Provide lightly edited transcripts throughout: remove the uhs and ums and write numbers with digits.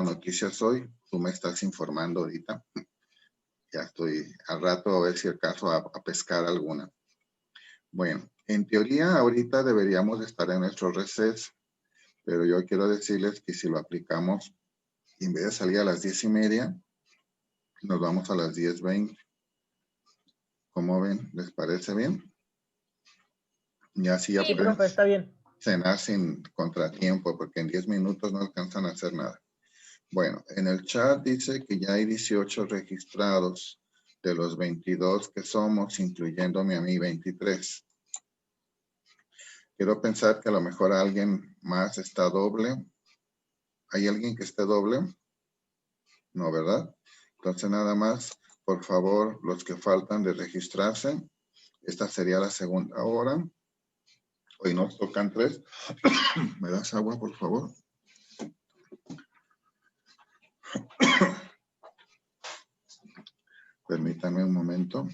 noticias hoy. Tú me estás informando ahorita. Ya estoy al rato a ver si acaso a pescar alguna. Bueno, en teoría ahorita deberíamos estar en nuestro receso, pero yo quiero decirles que si lo aplicamos, en vez de salir a las 10:30, nos vamos a las 10:20. ¿Cómo ven? ¿Les parece bien? Y así ya Sí, pueden profe, está bien. cenar sin contratiempo, porque en 10 minutos no alcanzan a hacer nada. Bueno, en el chat dice que ya hay 18 registrados de los 22 que somos, incluyéndome a mí 23. Quiero pensar que a lo mejor alguien más está doble. ¿Hay alguien que esté doble? No, ¿verdad? Entonces nada más, por favor, los que faltan de registrarse. Esta sería la segunda hora. Hoy nos tocan 3. ¿Me das agua, por favor? Permítame un momento.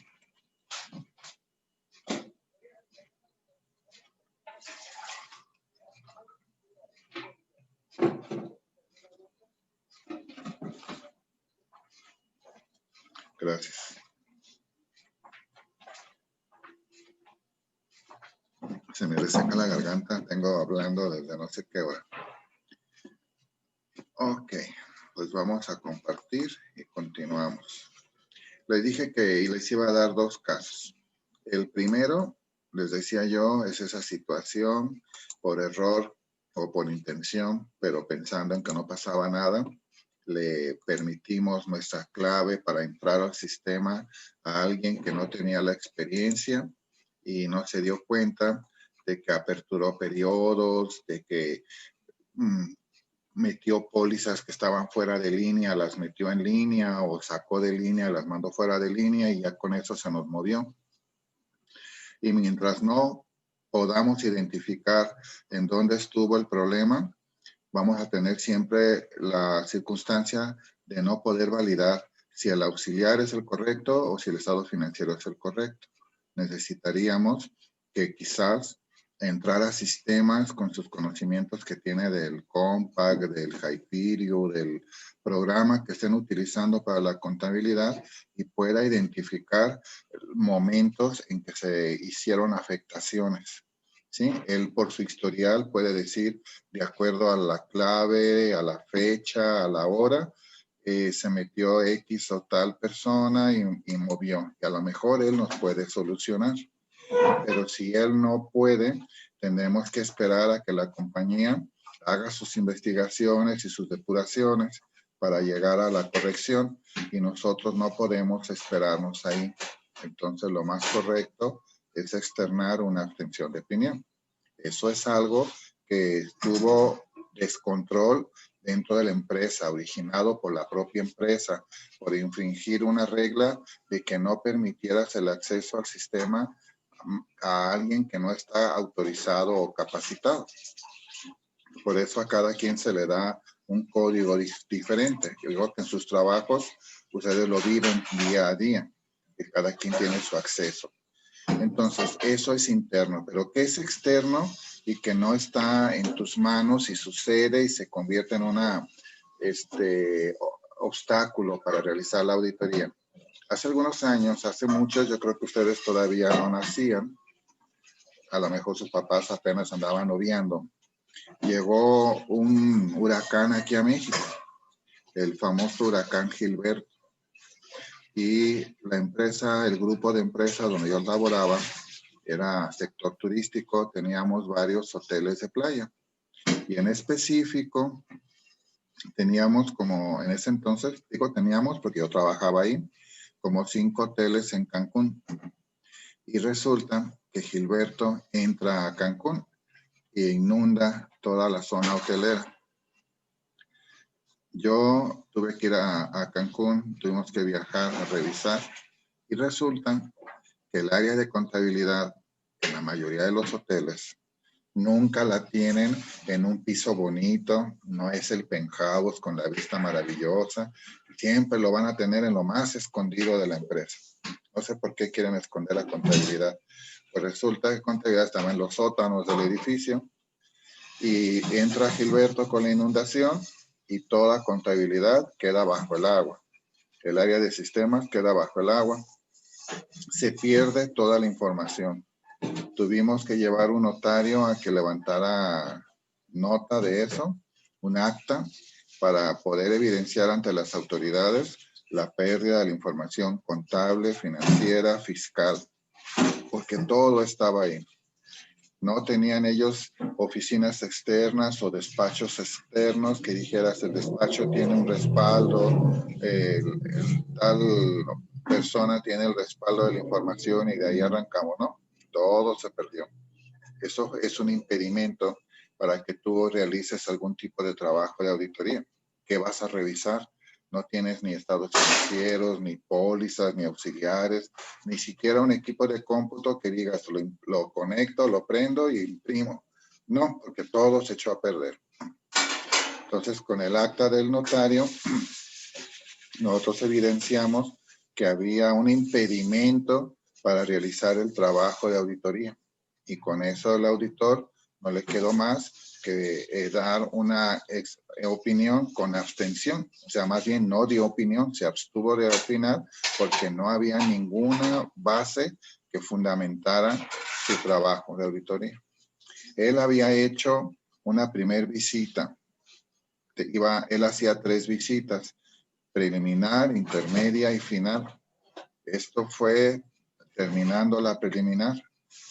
Gracias. Se me reseca la garganta. Tengo hablando desde no sé qué hora. Ok, pues vamos a compartir y continuamos. Les dije que les iba a dar 2 casos. El primero, les decía yo, es esa situación por error o por intención, pero pensando en que no pasaba nada, le permitimos nuestra clave para entrar al sistema a alguien que no tenía la experiencia y no se dio cuenta de que aperturó periodos, de que metió pólizas que estaban fuera de línea, las metió en línea o sacó de línea, las mandó fuera de línea y ya con eso se nos movió. Y mientras no podamos identificar en dónde estuvo el problema, vamos a tener siempre la circunstancia de no poder validar si el auxiliar es el correcto o si el estado financiero es el correcto. Necesitaríamos que quizás entrar a sistemas con sus conocimientos que tiene del Compact, del Hyperion, del programa que estén utilizando para la contabilidad y pueda identificar momentos en que se hicieron afectaciones. ¿Sí? Él por su historial puede decir, de acuerdo a la clave, a la fecha, a la hora, se metió X o tal persona y movió. Y a lo mejor él nos puede solucionar. Pero si él no puede, tendremos que esperar a que la compañía haga sus investigaciones y sus depuraciones para llegar a la corrección y nosotros no podemos esperarnos ahí. Entonces lo más correcto es externar una abstención de opinión. Eso es algo que tuvo descontrol dentro de la empresa, originado por la propia empresa, por infringir una regla de que no permitieras el acceso al sistema a alguien que no está autorizado o capacitado. Por eso a cada quien se le da un código diferente. Yo digo que en sus trabajos ustedes lo viven día a día, que cada quien tiene su acceso. Entonces, eso es interno, pero ¿qué es externo y que no está en tus manos y sucede y se convierte en un obstáculo para realizar la auditoría? Hace algunos años, hace muchos, yo creo que ustedes todavía no nacían, a lo mejor sus papás apenas andaban noviando. Llegó un huracán aquí a México, el famoso huracán Gilberto. Y la empresa, el grupo de empresas donde yo laboraba, era sector turístico, teníamos varios hoteles de playa. Y en específico, teníamos como, en ese entonces, digo teníamos porque yo trabajaba ahí, como 5 hoteles en Cancún. Y resulta que Gilberto entra a Cancún e inunda toda la zona hotelera. Yo tuve que ir a Cancún, tuvimos que viajar a revisar y resulta que el área de contabilidad en la mayoría de los hoteles nunca la tienen en un piso bonito, no es el penthouse con la vista maravillosa, siempre lo van a tener en lo más escondido de la empresa. No sé por qué quieren esconder la contabilidad. Pues resulta que contabilidad estaba en los sótanos del edificio y entra Gilberto con la inundación y toda contabilidad queda bajo el agua. El área de sistemas queda bajo el agua. Se pierde toda la información. Tuvimos que llevar un notario a que levantara nota de eso, un acta, para poder evidenciar ante las autoridades la pérdida de la información contable, financiera, fiscal, porque todo estaba ahí. No tenían ellos oficinas externas o despachos externos que dijeras el despacho tiene un respaldo, tal persona tiene el respaldo de la información y de ahí arrancamos, ¿no? Todo se perdió. Eso es un impedimento para que tú realices algún tipo de trabajo de auditoría. ¿Qué vas a revisar? No tienes ni estados financieros, ni pólizas, ni auxiliares, ni siquiera un equipo de cómputo que digas, lo conecto, lo prendo y imprimo. No, porque todo se echó a perder. Entonces, con el acta del notario, nosotros evidenciamos que había un impedimento para realizar el trabajo de auditoría. Y con eso el auditor no le quedó más que dar una opinión con abstención. O sea, más bien no dio opinión, se abstuvo de opinar porque no había ninguna base que fundamentara su trabajo de auditoría. Él había hecho una primer visita. Él hacía 3 visitas, preliminar, intermedia y final. Esto fue terminando la preliminar.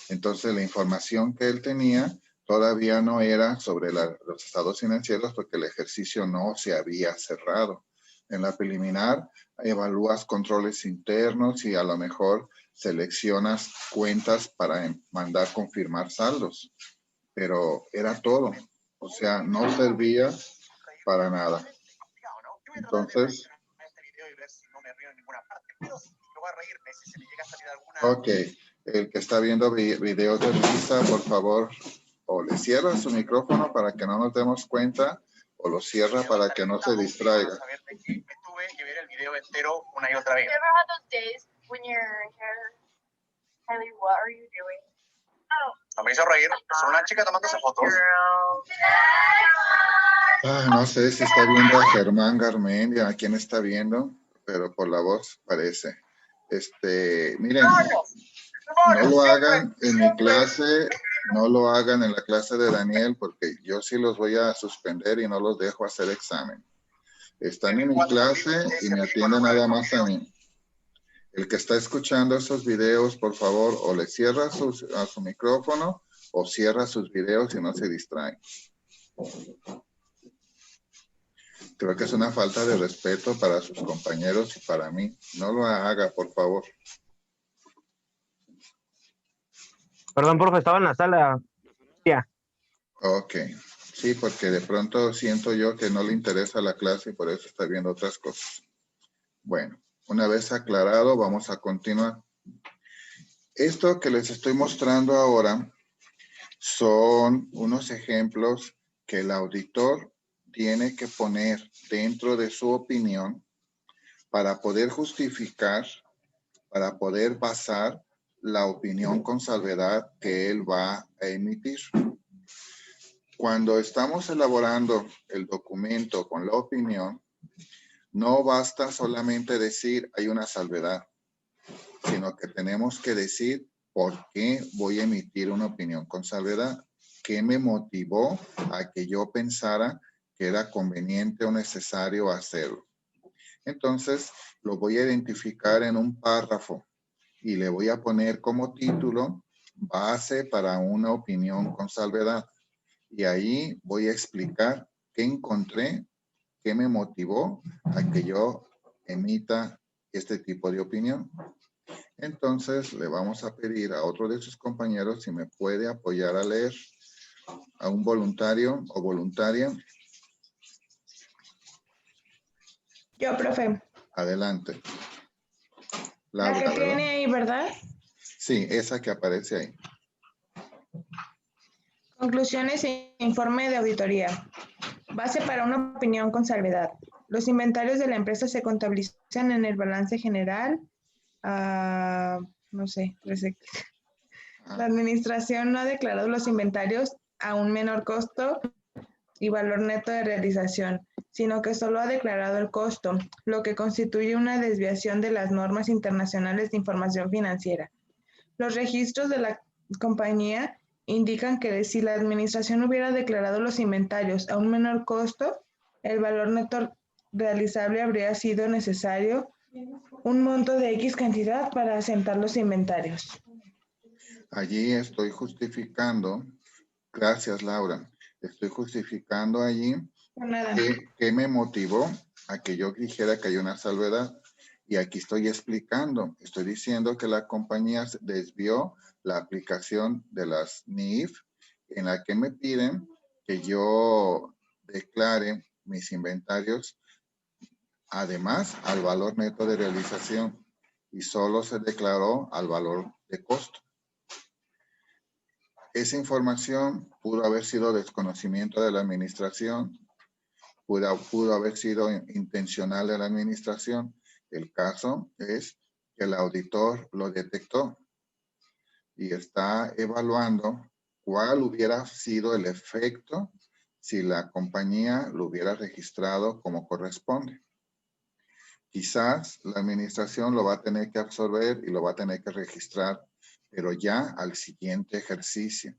Entonces, la información que él tenía todavía no era sobre los estados financieros porque el ejercicio no se había cerrado. En la preliminar, evalúas controles internos y a lo mejor seleccionas cuentas para mandar confirmar saldos. Pero era todo. O sea, no servía para nada. Entonces, ok, el que está viendo video de Lisa, por favor, o le cierra su micrófono para que no nos demos cuenta, o lo cierra para que no se distraiga. Estuve y ver el video entero una y otra vez. No me hizo reír. Son una chica tomándose fotos. No sé si está viendo a Germán Garmendia, a quién está viendo, pero por la voz parece. Miren, no lo hagan en mi clase, no lo hagan en la clase de Daniel, porque yo sí los voy a suspender y no los dejo hacer examen. Están en mi clase y me atienden nada más a mí. El que está escuchando esos videos, por favor, o le cierra a su micrófono o cierra sus videos y no se distraen. Creo que es una falta de respeto para sus compañeros y para mí. No lo haga, por favor. Perdón, profe, estaba en la sala. Ya. Ok. Sí, porque de pronto siento yo que no le interesa la clase y por eso está viendo otras cosas. Bueno, una vez aclarado, vamos a continuar. Esto que les estoy mostrando ahora son unos ejemplos que el auditor tiene que poner dentro de su opinión para poder justificar, para poder basar la opinión con salvedad que él va a emitir. Cuando estamos elaborando el documento con la opinión, no basta solamente decir hay una salvedad, sino que tenemos que decir por qué voy a emitir una opinión con salvedad. ¿Qué me motivó a que yo pensara que era conveniente o necesario hacerlo? Entonces, lo voy a identificar en un párrafo y le voy a poner como título base para una opinión con salvedad. Y ahí voy a explicar qué encontré, qué me motivó a que yo emita este tipo de opinión. Entonces, le vamos a pedir a otro de sus compañeros si me puede apoyar a leer, a un voluntario o voluntaria. Yo, profe. Adelante. La que ¿verdad? tiene ahí, ¿verdad? Sí, esa que aparece ahí. Conclusiones e informe de auditoría. Base para una opinión con salvedad. Los inventarios de la empresa se contabilizan en el balance general. No sé. La administración no ha declarado los inventarios a un menor costo y valor neto de realización, sino que solo ha declarado el costo, lo que constituye una desviación de las normas internacionales de información financiera. Los registros de la compañía indican que si la administración hubiera declarado los inventarios a un menor costo, el valor neto realizable habría sido necesario un monto de X cantidad para asentar los inventarios. Allí estoy justificando, gracias Laura, estoy justificando allí Nada. que me motivó a que yo dijera que hay una salvedad. Y aquí estoy explicando, estoy diciendo que la compañía desvió la aplicación de las NIF en la que me piden que yo declare mis inventarios además al valor neto de realización y solo se declaró al valor de costo. Esa información pudo haber sido desconocimiento de la administración, pudo haber sido intencional de la administración. El caso es que el auditor lo detectó y está evaluando cuál hubiera sido el efecto si la compañía lo hubiera registrado como corresponde. Quizás la administración lo va a tener que absorber y lo va a tener que registrar, pero ya al siguiente ejercicio.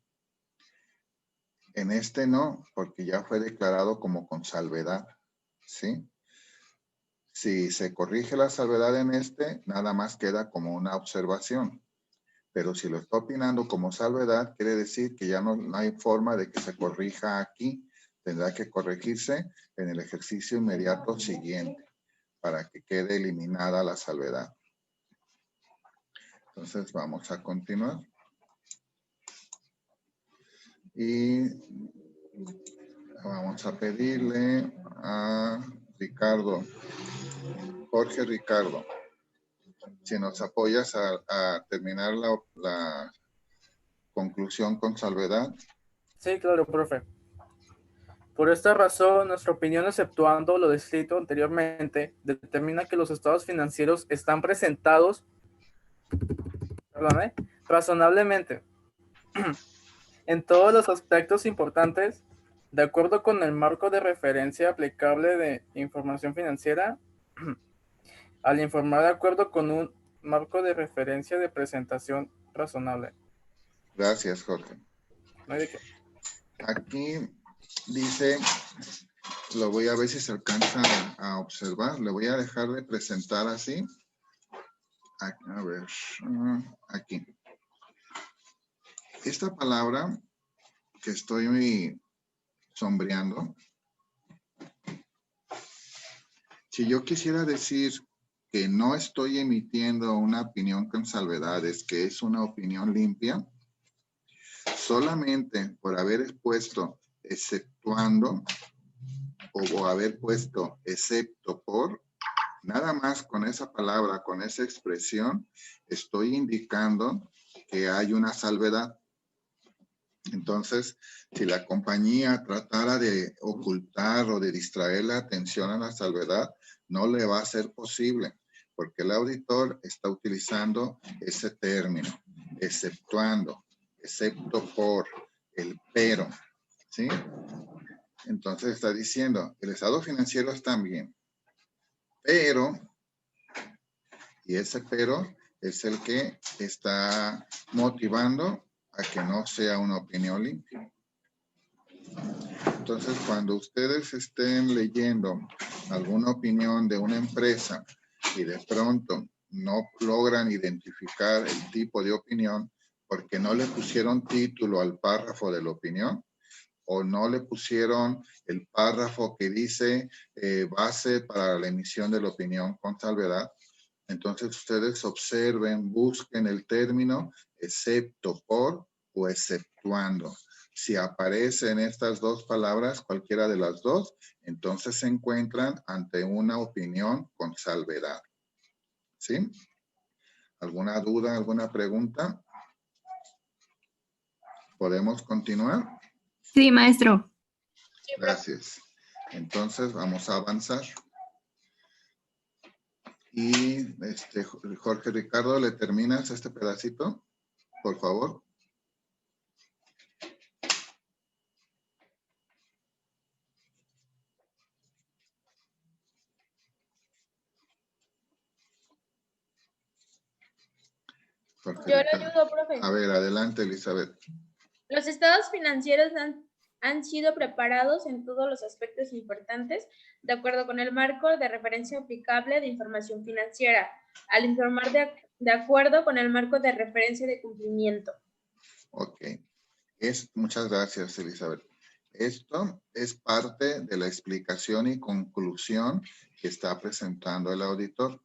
En este no, porque ya fue declarado como con salvedad, ¿sí? Si se corrige la salvedad en este, nada más queda como una observación. Pero si lo está opinando como salvedad, quiere decir que ya no hay forma de que se corrija aquí. Tendrá que corregirse en el ejercicio inmediato siguiente para que quede eliminada la salvedad. Entonces vamos a continuar. Y vamos a pedirle a Ricardo, Jorge Ricardo, si nos apoyas a terminar la conclusión con salvedad. Sí, claro, profe. Por esta razón, nuestra opinión, exceptuando lo descrito anteriormente, determina que los estados financieros están presentados, razonablemente en todos los aspectos importantes, de acuerdo con el marco de referencia aplicable de información financiera, al informar de acuerdo con un marco de referencia de presentación razonable. Gracias, Jorge. No hay de qué. Aquí dice, lo voy a ver si se alcanza a observar. Le voy a dejar de presentar así. A ver, aquí. Esta palabra que estoy sombreando, si yo quisiera decir que no estoy emitiendo una opinión con salvedades, que es una opinión limpia, solamente por haber puesto exceptuando o haber puesto excepto por, nada más con esa palabra, con esa expresión, estoy indicando que hay una salvedad. Entonces, si la compañía tratara de ocultar o de distraer la atención a la salvedad, no le va a ser posible, porque el auditor está utilizando ese término, exceptuando, excepto por, el pero, ¿sí? Entonces está diciendo, el estado financiero está bien, pero, y ese pero es el que está motivando a que no sea una opinión limpia. Entonces, cuando ustedes estén leyendo alguna opinión de una empresa y de pronto no logran identificar el tipo de opinión porque no le pusieron título al párrafo de la opinión o no le pusieron el párrafo que dice base para la emisión de la opinión con salvedad, entonces ustedes observen, busquen el término excepto por o exceptuando. Si aparecen estas dos palabras, cualquiera de las dos, entonces se encuentran ante una opinión con salvedad. ¿Sí? ¿Alguna duda, alguna pregunta? ¿Podemos continuar? Sí, maestro. Gracias. Entonces vamos a avanzar. Y Jorge Ricardo, ¿le terminas este pedacito? Por favor. Perfecto. Yo le ayudo, profe. A ver, adelante, Elizabeth. Los estados financieros han sido preparados en todos los aspectos importantes de acuerdo con el marco de referencia aplicable de información financiera, al informar de acuerdo con el marco de referencia de cumplimiento. Ok. Muchas gracias, Elizabeth. Esto es parte de la explicación y conclusión que está presentando el auditor.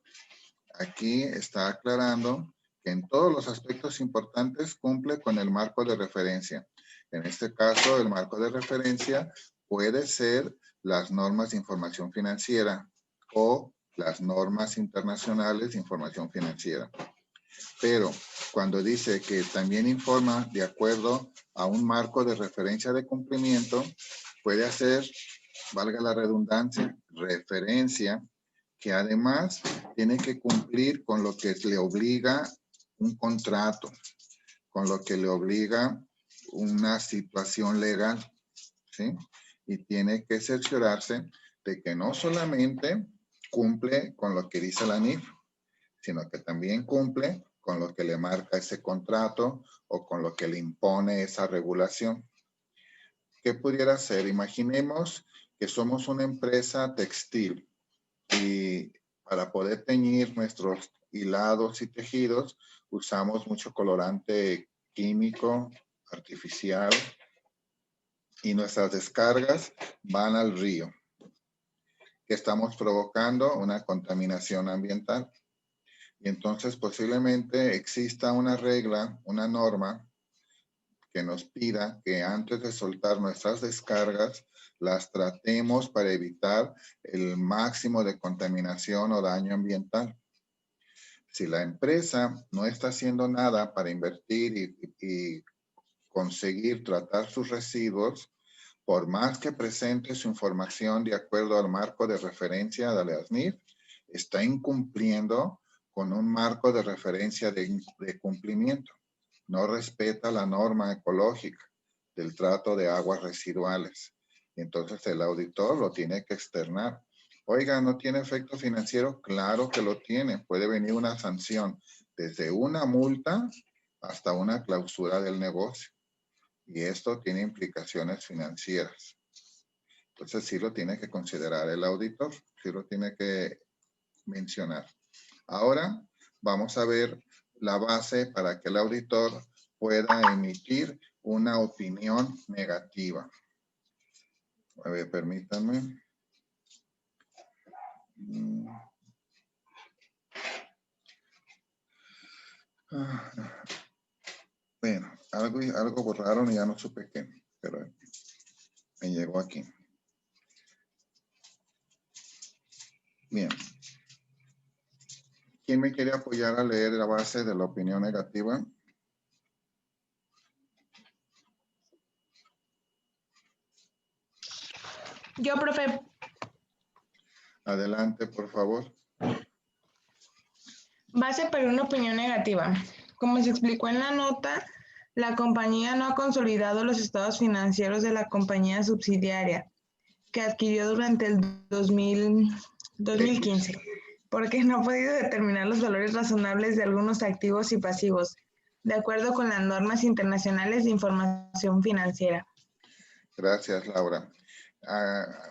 Aquí está aclarando que en todos los aspectos importantes cumple con el marco de referencia. En este caso, el marco de referencia puede ser las normas de información financiera o las normas internacionales de información financiera. Pero cuando dice que también informa de acuerdo a un marco de referencia de cumplimiento, puede hacer, valga la redundancia, referencia, que además tiene que cumplir con lo que le obliga un contrato, con lo que le obliga una situación legal, ¿sí? Y tiene que cerciorarse de que no solamente cumple con lo que dice la NIF, sino que también cumple con lo que le marca ese contrato o con lo que le impone esa regulación. ¿Qué pudiera ser? Imaginemos que somos una empresa textil y para poder teñir nuestros hilados y tejidos usamos mucho colorante químico, artificial, y nuestras descargas van al río, que estamos provocando una contaminación ambiental. Y entonces posiblemente exista una regla, una norma que nos pida que antes de soltar nuestras descargas las tratemos para evitar el máximo de contaminación o daño ambiental. Si la empresa no está haciendo nada para invertir y conseguir tratar sus residuos, por más que presente su información de acuerdo al marco de referencia de la SNIF, está incumpliendo con un marco de referencia de cumplimiento. No respeta la norma ecológica del trato de aguas residuales. Entonces el auditor lo tiene que externar. Oiga, ¿no tiene efecto financiero? Claro que lo tiene. Puede venir una sanción desde una multa hasta una clausura del negocio. Y esto tiene implicaciones financieras. Entonces sí lo tiene que considerar el auditor, sí lo tiene que mencionar. Ahora vamos a ver la base para que el auditor pueda emitir una opinión negativa. A ver, permítanme. Bueno, algo borraron y ya no supe qué, pero me llegó aquí. Bien. ¿Quién me quiere apoyar a leer la base de la opinión negativa? Yo, profe. Adelante, por favor. Base para una opinión negativa. Como se explicó en la nota, la compañía no ha consolidado los estados financieros de la compañía subsidiaria que adquirió durante el 2015, porque no ha podido determinar los valores razonables de algunos activos y pasivos, de acuerdo con las normas internacionales de información financiera. Gracias, Laura.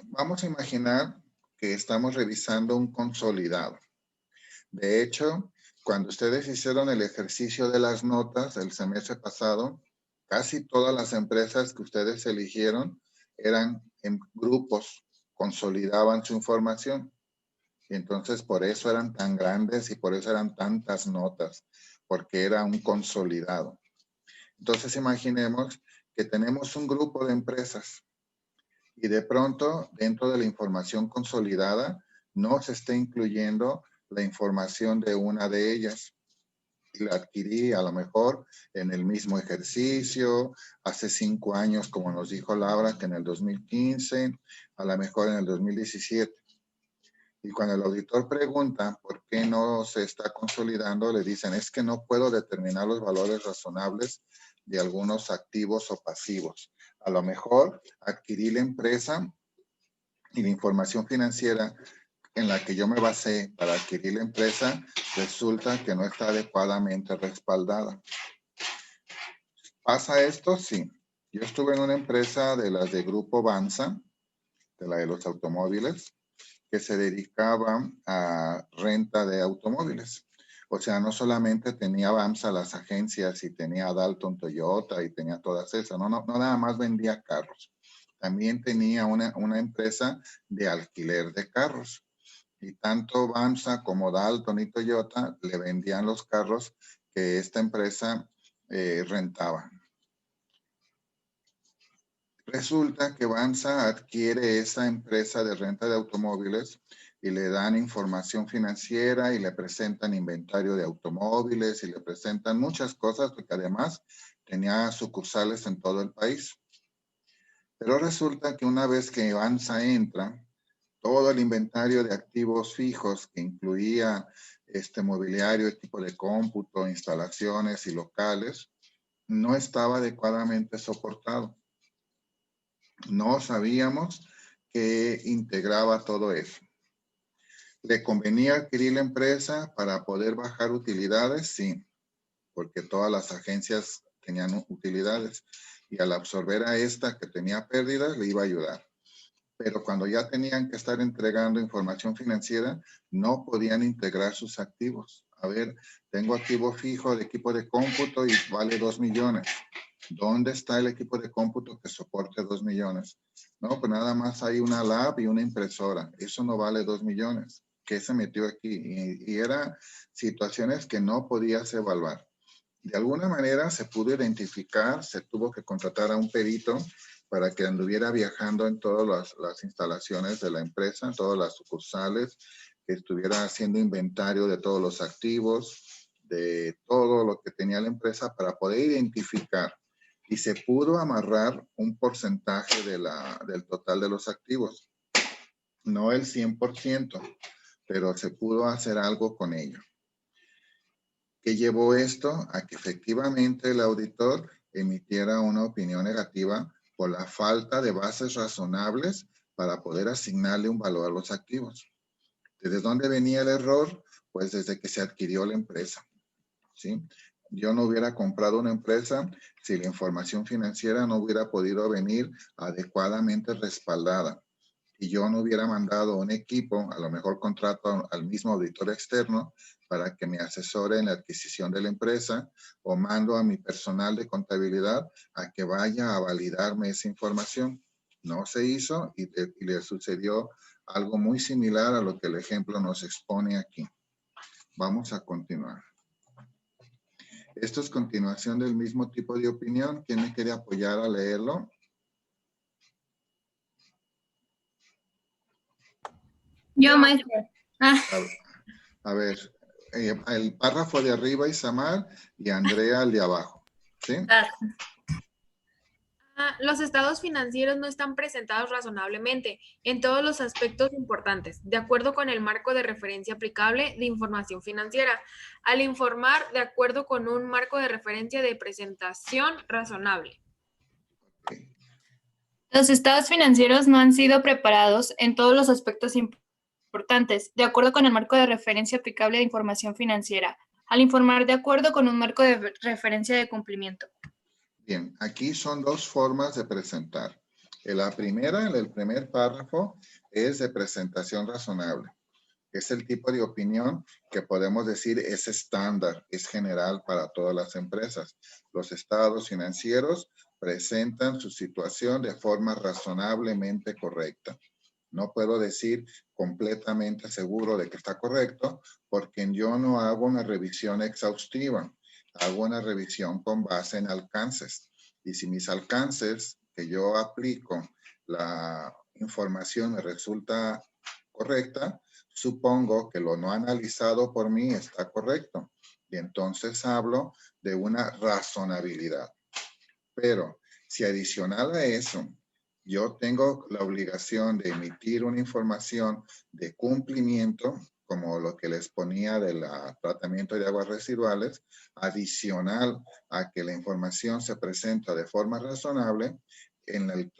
Vamos a imaginar que estamos revisando un consolidado. De hecho, cuando ustedes hicieron el ejercicio de las notas del semestre pasado, casi todas las empresas que ustedes eligieron eran en grupos, consolidaban su información. Y entonces por eso eran tan grandes y por eso eran tantas notas, porque era un consolidado. Entonces imaginemos que tenemos un grupo de empresas y de pronto dentro de la información consolidada no se está incluyendo la información de una de ellas. Y la adquirí a lo mejor en el mismo ejercicio, hace 5 años, como nos dijo Laura, que en el 2015, a lo mejor en el 2017. Y cuando el auditor pregunta por qué no se está consolidando, le dicen, es que no puedo determinar los valores razonables de algunos activos o pasivos. A lo mejor adquirí la empresa y la información financiera en la que yo me basé para adquirir la empresa resulta que no está adecuadamente respaldada. ¿Pasa esto? Sí. Yo estuve en una empresa de las de Grupo Banza, de la de los automóviles, que se dedicaba a renta de automóviles. O sea, no solamente tenía BAMSA las agencias y tenía Dalton Toyota y tenía todas esas, no nada más vendía carros. También tenía una empresa de alquiler de carros. Y tanto BAMSA como Dalton y Toyota le vendían los carros que esta empresa rentaba. Resulta que BAMSA adquiere esa empresa de renta de automóviles y le dan información financiera y le presentan inventario de automóviles y le presentan muchas cosas porque además tenía sucursales en todo el país. Pero resulta que una vez que BAMSA entra, todo el inventario de activos fijos que incluía mobiliario, equipo de cómputo, instalaciones y locales, no estaba adecuadamente soportado. No sabíamos que integraba todo eso. ¿Le convenía adquirir la empresa para poder bajar utilidades? Sí, porque todas las agencias tenían utilidades y al absorber a esta que tenía pérdidas le iba a ayudar. Pero cuando ya tenían que estar entregando información financiera, no podían integrar sus activos. A ver, tengo activo fijo de equipo de cómputo y vale 2 millones. ¿Dónde está el equipo de cómputo que soporte 2 millones? No, pues nada más hay una lab y una impresora. Eso no vale 2 millones. ¿Qué se metió aquí? Y eran situaciones que no podías evaluar. De alguna manera se pudo identificar, se tuvo que contratar a un perito para que anduviera viajando en todas las instalaciones de la empresa, en todas las sucursales, que estuviera haciendo inventario de todos los activos, de todo lo que tenía la empresa para poder identificar. Y se pudo amarrar un porcentaje del total de los activos. No el 100%, pero se pudo hacer algo con ello. ¿Qué llevó esto? A que efectivamente el auditor emitiera una opinión negativa por la falta de bases razonables para poder asignarle un valor a los activos. ¿Desde dónde venía el error? Pues desde que se adquirió la empresa, ¿sí? Yo no hubiera comprado una empresa si la información financiera no hubiera podido venir adecuadamente respaldada. Y yo no hubiera mandado un equipo, a lo mejor contrato al mismo auditor externo para que me asesore en la adquisición de la empresa o mando a mi personal de contabilidad a que vaya a validarme esa información. No se hizo y le sucedió algo muy similar a lo que el ejemplo nos expone aquí. Vamos a continuar. Esto es continuación del mismo tipo de opinión. ¿Quién me quiere apoyar a leerlo? Yo, maestro. A ver, el párrafo de arriba Isamar y Andrea el de abajo. ¿Sí? Los estados financieros no están presentados razonablemente en todos los aspectos importantes, de acuerdo con el marco de referencia aplicable de información financiera, al informar de acuerdo con un marco de referencia de presentación razonable. Okay. Los estados financieros no han sido preparados en todos los aspectos importantes, de acuerdo con el marco de referencia aplicable de información financiera, al informar de acuerdo con un marco de referencia de cumplimiento. Bien, aquí son dos formas de presentar. La primera, el primer párrafo, es de presentación razonable. Es el tipo de opinión que podemos decir es estándar, es general para todas las empresas. Los estados financieros presentan su situación de forma razonablemente correcta. No puedo decir completamente seguro de que está correcto porque yo no hago una revisión exhaustiva. Hago una revisión con base en alcances. Y si mis alcances que yo aplico, la información me resulta correcta, supongo que lo no analizado por mí está correcto. Y entonces hablo de una razonabilidad. Pero si adicional a eso, yo tengo la obligación de emitir una información de cumplimiento, como lo que les ponía del tratamiento de aguas residuales, adicional a que la información se presenta de forma razonable, en el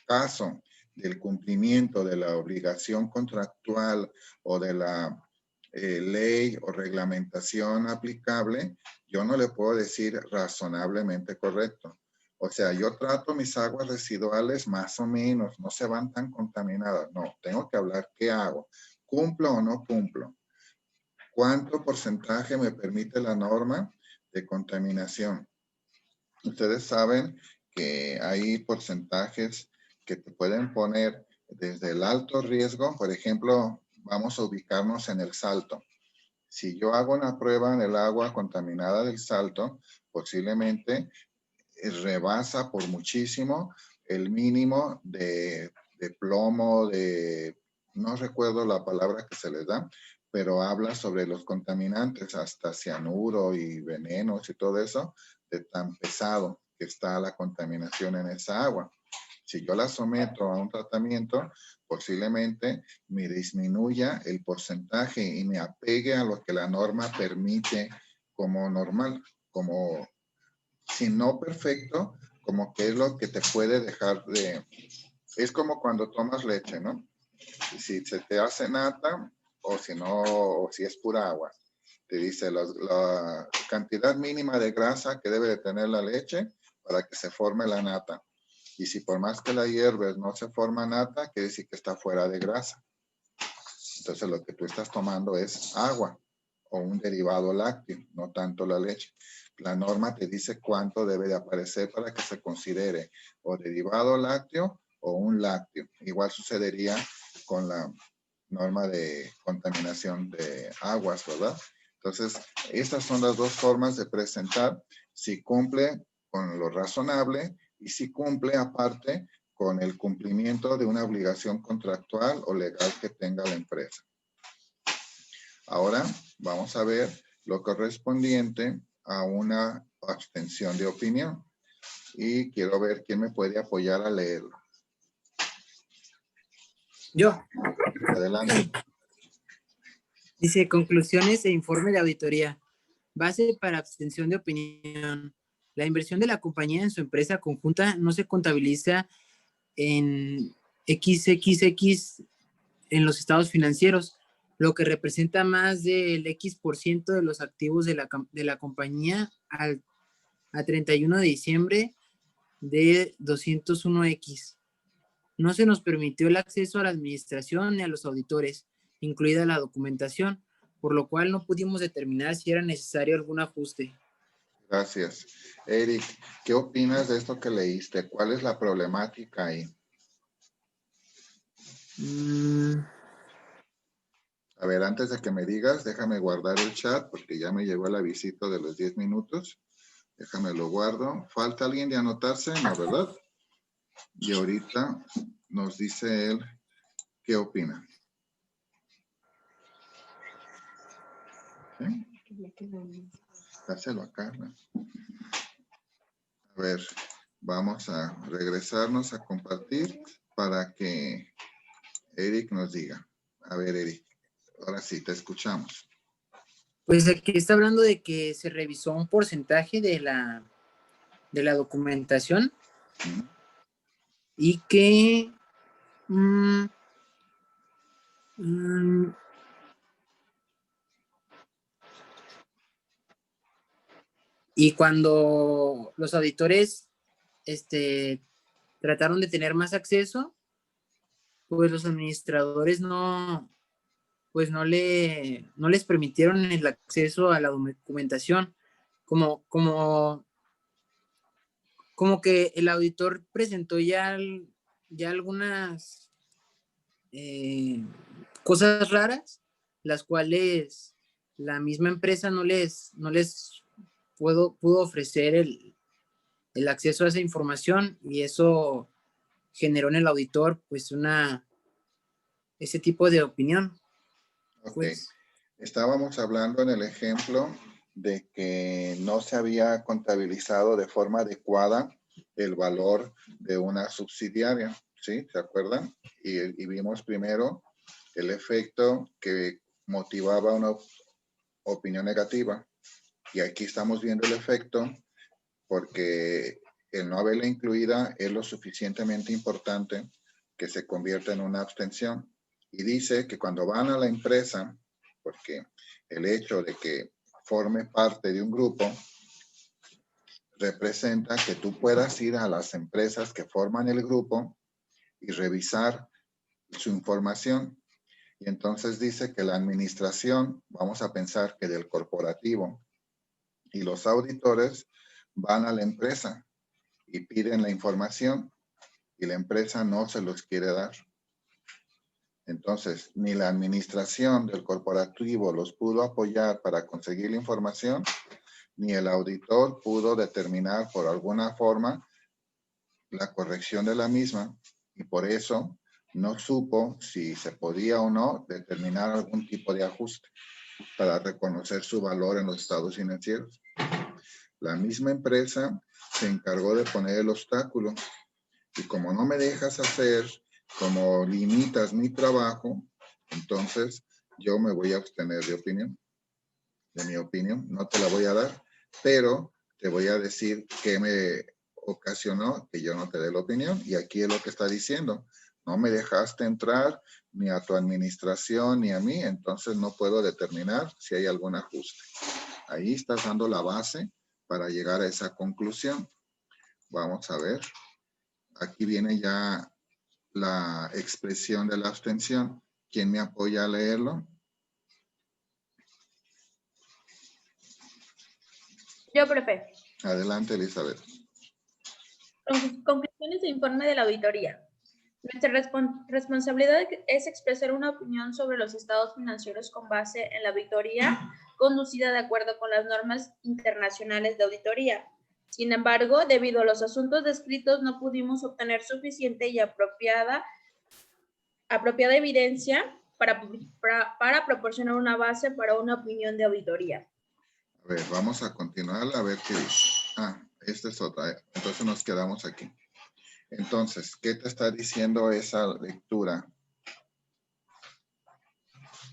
caso del cumplimiento de la obligación contractual o de la ley o reglamentación aplicable, yo no le puedo decir razonablemente correcto. O sea, yo trato mis aguas residuales más o menos, no se van tan contaminadas. No, tengo que hablar qué hago. ¿Cumplo o no cumplo? ¿Cuánto porcentaje me permite la norma de contaminación? Ustedes saben que hay porcentajes que te pueden poner desde el alto riesgo. Por ejemplo, vamos a ubicarnos en el Salto. Si yo hago una prueba en el agua contaminada del Salto, posiblemente rebasa por muchísimo el mínimo de plomo, no recuerdo la palabra que se les da, pero habla sobre los contaminantes, hasta cianuro y venenos y todo eso, de tan pesado que está la contaminación en esa agua. Si yo la someto a un tratamiento, posiblemente me disminuya el porcentaje y me apegue a lo que la norma permite como normal, como si no perfecto, como que es lo que te puede dejar de... Es como cuando tomas leche, ¿no? Si se te hace nata o si no, o si es pura agua. Te dice la cantidad mínima de grasa que debe de tener la leche para que se forme la nata. Y si por más que la hierves no se forma nata, quiere decir que está fuera de grasa. Entonces lo que tú estás tomando es agua o un derivado lácteo, no tanto la leche. La norma te dice cuánto debe de aparecer para que se considere o derivado lácteo o un lácteo. Igual sucedería con la norma de contaminación de aguas, ¿verdad? Entonces, estas son las dos formas de presentar si cumple con lo razonable y si cumple aparte con el cumplimiento de una obligación contractual o legal que tenga la empresa. Ahora vamos a ver lo correspondiente a una abstención de opinión. Y quiero ver quién me puede apoyar a leerlo. Yo. Adelante. Dice, conclusiones e informe de auditoría. Base para abstención de opinión. La inversión de la compañía en su empresa conjunta no se contabiliza en XXX en los estados financieros, lo que representa más del X% de los activos de la compañía a 31 de diciembre de 201X. No se nos permitió el acceso a la administración ni a los auditores, incluida la documentación, por lo cual no pudimos determinar si era necesario algún ajuste. Gracias. Eric, ¿qué opinas de esto que leíste? ¿Cuál es la problemática ahí? A ver, antes de que me digas, déjame guardar el chat porque ya me llegó el avisito de los 10 minutos. Déjame lo guardo. ¿Falta alguien de anotarse? No, ¿verdad? Y ahorita nos dice él qué opina. ¿Sí? Dáselo acá, ¿no? A ver, vamos a regresarnos a compartir para que Eric nos diga. A ver, Eric, ahora sí, te escuchamos. Pues aquí está hablando de que se revisó un porcentaje de la documentación y que y cuando los auditores trataron de tener más acceso, pues los administradores no les permitieron el acceso a la documentación, como que el auditor presentó ya algunas cosas raras, las cuales la misma empresa no les pudo ofrecer el acceso a esa información, y eso generó en el auditor pues ese tipo de opinión. Ok. Pues, estábamos hablando en el ejemplo de que no se había contabilizado de forma adecuada el valor de una subsidiaria, ¿sí? ¿Se acuerdan? Y vimos primero el efecto que motivaba una opinión negativa. Y aquí estamos viendo el efecto porque el no haberla incluida es lo suficientemente importante que se convierta en una abstención. Y dice que cuando van a la empresa porque el hecho de que forme parte de un grupo representa que tú puedas ir a las empresas que forman el grupo y revisar su información. Y entonces dice que la administración, vamos a pensar que del corporativo y los auditores van a la empresa y piden la información y la empresa no se los quiere dar. Entonces, ni la administración del corporativo los pudo apoyar para conseguir la información, ni el auditor pudo determinar por alguna forma la corrección de la misma, y por eso no supo si se podía o no determinar algún tipo de ajuste para reconocer su valor en los estados financieros. La misma empresa se encargó de poner el obstáculo, y como no me dejas hacer, como limitas mi trabajo, entonces yo me voy a abstener de opinión. De mi opinión, no te la voy a dar, pero te voy a decir qué me ocasionó que yo no te dé la opinión. Y aquí es lo que está diciendo. No me dejaste entrar ni a tu administración ni a mí, entonces no puedo determinar si hay algún ajuste. Ahí estás dando la base para llegar a esa conclusión. Vamos a ver. Aquí viene ya la expresión de la abstención. ¿Quién me apoya a leerlo? Yo, profe. Adelante, Elizabeth. Conclusiones de informe de la auditoría. Nuestra responsabilidad es expresar una opinión sobre los estados financieros con base en la auditoría conducida de acuerdo con las normas internacionales de auditoría. Sin embargo, debido a los asuntos descritos, no pudimos obtener suficiente y apropiada evidencia para proporcionar una base para una opinión de auditoría. A ver, vamos a continuar a ver qué dice. Esta es otra. Entonces nos quedamos aquí. Entonces, ¿qué te está diciendo esa lectura?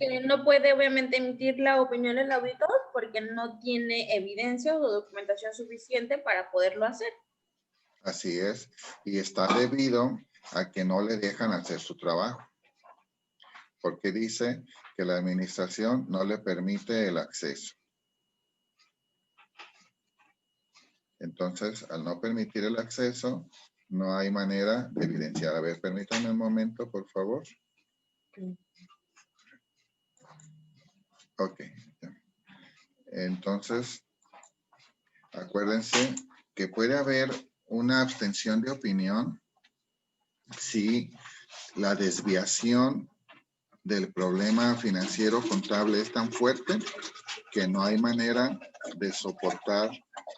Que no puede obviamente emitir la opinión del auditor porque no tiene evidencia o documentación suficiente para poderlo hacer. Así es. Y está debido a que no le dejan hacer su trabajo. Porque dice que la administración no le permite el acceso. Entonces, al no permitir el acceso, no hay manera de evidenciar. A ver, permítanme un momento, por favor. Ok. Entonces, acuérdense que puede haber una abstención de opinión si la desviación del problema financiero contable es tan fuerte que no hay manera de soportar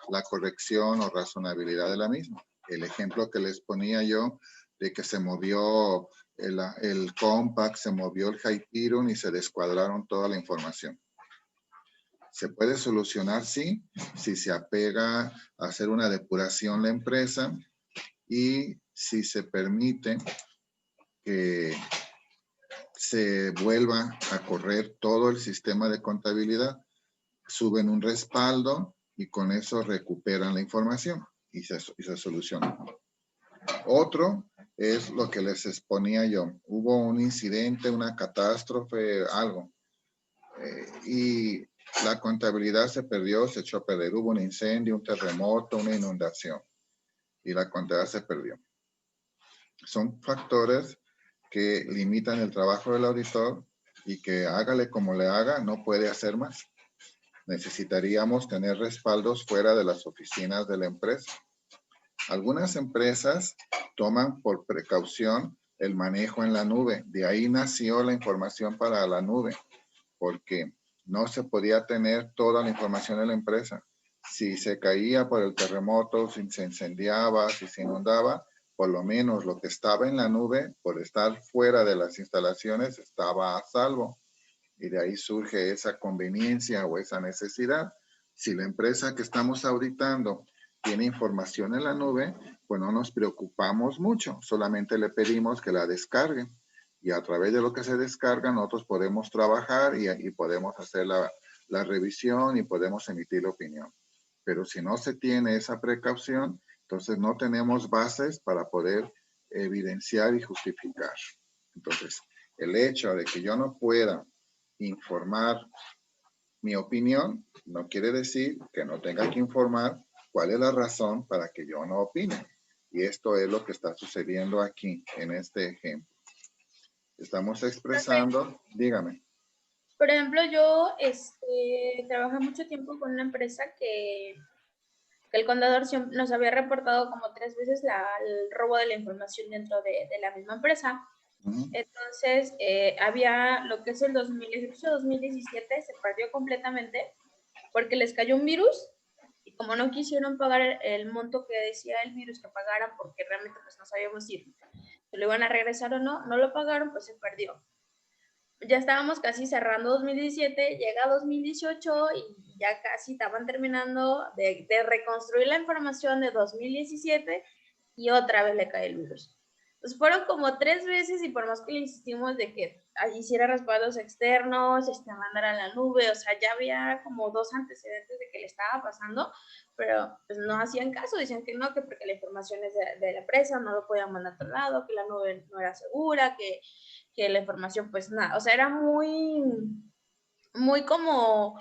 la corrección o razonabilidad de la misma. El ejemplo que les ponía yo de que se movió el Compact, se movió el Hyperion y se descuadraron toda la información. Se puede solucionar, sí, si se apega a hacer una depuración la empresa y si se permite que se vuelva a correr todo el sistema de contabilidad, suben un respaldo y con eso recuperan la información y se soluciona. Otro es lo que les exponía yo. Hubo un incidente, una catástrofe, algo. Y la contabilidad se perdió, se echó a perder. Hubo un incendio, un terremoto, una inundación. Y la contabilidad se perdió. Son factores que limitan el trabajo del auditor y que hágale como le haga, no puede hacer más. Necesitaríamos tener respaldos fuera de las oficinas de la empresa. Algunas empresas toman por precaución el manejo en la nube. De ahí nació la información para la nube, porque no se podía tener toda la información en la empresa. Si se caía por el terremoto, si se incendiaba, si se inundaba, por lo menos lo que estaba en la nube, por estar fuera de las instalaciones, estaba a salvo. Y de ahí surge esa conveniencia o esa necesidad. Si la empresa que estamos auditando tiene información en la nube, pues no nos preocupamos mucho, solamente le pedimos que la descarguen. Y a través de lo que se descarga, nosotros podemos trabajar y podemos hacer la revisión y podemos emitir la opinión. Pero si no se tiene esa precaución, entonces no tenemos bases para poder evidenciar y justificar. Entonces, el hecho de que yo no pueda informar mi opinión, no quiere decir que no tenga que informar cuál es la razón para que yo no opine. Y esto es lo que está sucediendo aquí en este ejemplo. Estamos expresando, dígame. Por ejemplo, yo trabajé mucho tiempo con una empresa que el contador nos había reportado como 3 veces el robo de la información dentro de la misma empresa. Entonces, había lo que es el 2018-2017, se perdió completamente porque les cayó un virus y como no quisieron pagar el monto que decía el virus que pagaran porque realmente pues no sabíamos si se lo iban a regresar o no, no lo pagaron, pues se perdió. Ya estábamos casi cerrando 2017, llega 2018 y ya casi estaban terminando de reconstruir la información de 2017 y otra vez le cae el virus. Entonces fueron como 3 veces y por más que le insistimos de que hiciera respaldos externos, mandara a la nube, o sea, ya había como 2 antecedentes de que le estaba pasando, pero pues no hacían caso, decían que no, que porque la información es de la empresa, no lo podían mandar a otro lado, que la nube no era segura, que la información pues nada, o sea, era muy como,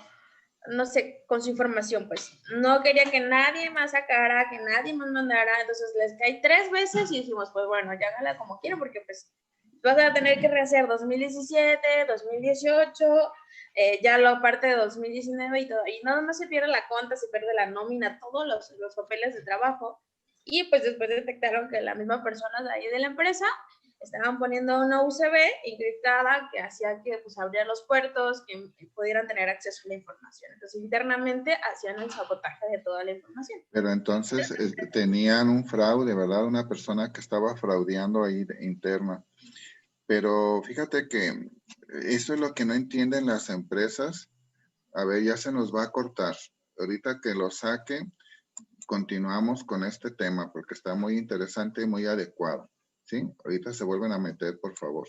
no sé, con su información, pues no quería que nadie más sacara, que nadie más mandara, entonces les cae 3 veces y dijimos, pues bueno, ya hágala como quiera, porque pues vas a tener que rehacer 2017, 2018, ya la parte de 2019 y todo, y nada más se pierde la cuenta, se pierde la nómina, todos los papeles de trabajo, y pues después detectaron que la misma persona de ahí de la empresa estaban poniendo una USB encriptada que hacía que pues abría los puertos, que pudieran tener acceso a la información. Entonces internamente hacían el sabotaje de toda la información. Pero entonces tenían un fraude, ¿verdad? Una persona que estaba fraudeando ahí interna. Pero fíjate que eso es lo que no entienden las empresas. A ver, ya se nos va a cortar. Ahorita que lo saque, continuamos con este tema porque está muy interesante y muy adecuado. ¿Sí? Ahorita se vuelven a meter, por favor.